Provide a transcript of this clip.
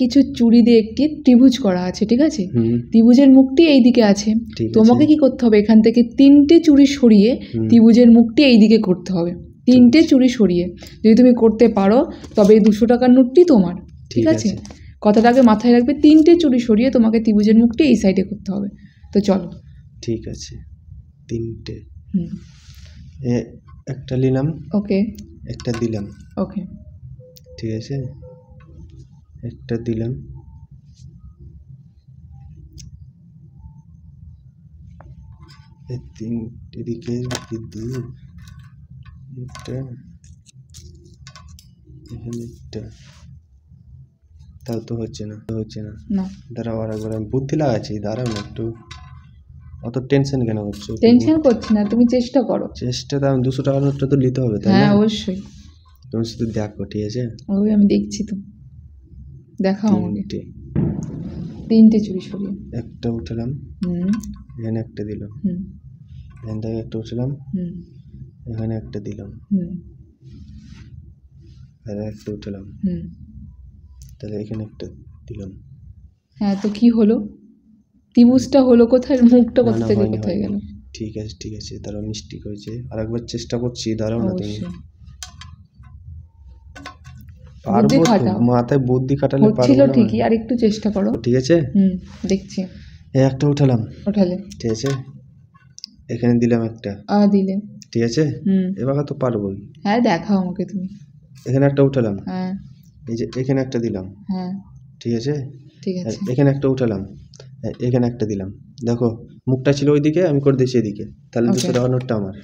কিছু চুড়ি দিয়ে একটি ত্রিভুজ করা আছে, ঠিক আছে? ত্রিভুজের মুখটি এই দিকে আছে। তোমাকে কি করতে হবে, এখান থেকে 3টে চুড়ি সরিয়ে ত্রিভুজের মুখটি এই দিকে করতে হবে। 3টে চুড়ি সরিয়ে যদি তুমি করতে পারো তবে এই 200 টাকার নোটটি তোমার, ঠিক আছে? কথাটাকে মাথায় রাখবে, 3টে চুড়ি সরিয়ে তোমাকে ত্রিভুজের মুখটি এই সাইডে করতে হবে। তো চলো। ঠিক আছে, 3টে। একটা নিলাম, ওকে, একটা দিলাম, ওকে, ঠিক আছে, একটা দিলাম, তিনটে দিকে দিই, একটা এখানে একটা, তাও তো হচ্ছে না, দাঁড়াও আর একবার আমি বুদ্ধি লাগাচ্ছি, দাঁড়াও না একটু, অত টেনশন কেন করছো? টেনশন করছি না, তুমি চেষ্টা করো। চেষ্টা তো আমি 200 টাকার নোটটা তো নিতে হবে, তাই না? হ্যাঁ অবশ্যই, তুমি শুধু দেখো, ঠিক আছে? ওই আমি দেখছি তো, দেখাও আমাকে। 3টে চুড়ি সরিয়ে একটা উঠালাম, এখানে একটা দিলাম, এখান থেকে একটা উঠালাম, এখানে একটা দিলাম, আর একটা উঠালাম, তাহলে এখানে একটা দিলাম। হ্যাঁ, তো কি হলো? ত্রিভুজটা হলো কোথায়, মুখটা কোথা থেকে কোথায় গেল? ঠিক আছে, ঠিক আছে, তারও মিস্টেক হয়েছে, আরেকবার চেষ্টা করছি, দাঁড়াও না তুমি। বুদ্ধি খাটাও, মাথায় বুদ্ধি খাটালে হচ্ছিল ঠিকই, আর একটু চেষ্টা করো, ঠিক আছে? দেখছি। একটা উঠালাম, উঠালে, ঠিক আছে, এখানে দিলাম একটা, দিলে, ঠিক আছে, এবার তো পারবোই। হ্যাঁ দেখাও আমাকে তুমি। এখানে একটা উঠালাম, হ্যাঁ, এই যে এখানে একটা দিলাম, হ্যাঁ ঠিক আছে, ঠিক আছে, এখানে একটা উঠালাম, এখানে একটা দিলাম, দেখো মুখটা ছিল ওইদিকে, আমি করে দিয়েছি এদিকে, তাহলে 200 টাকার নোটটা আমার।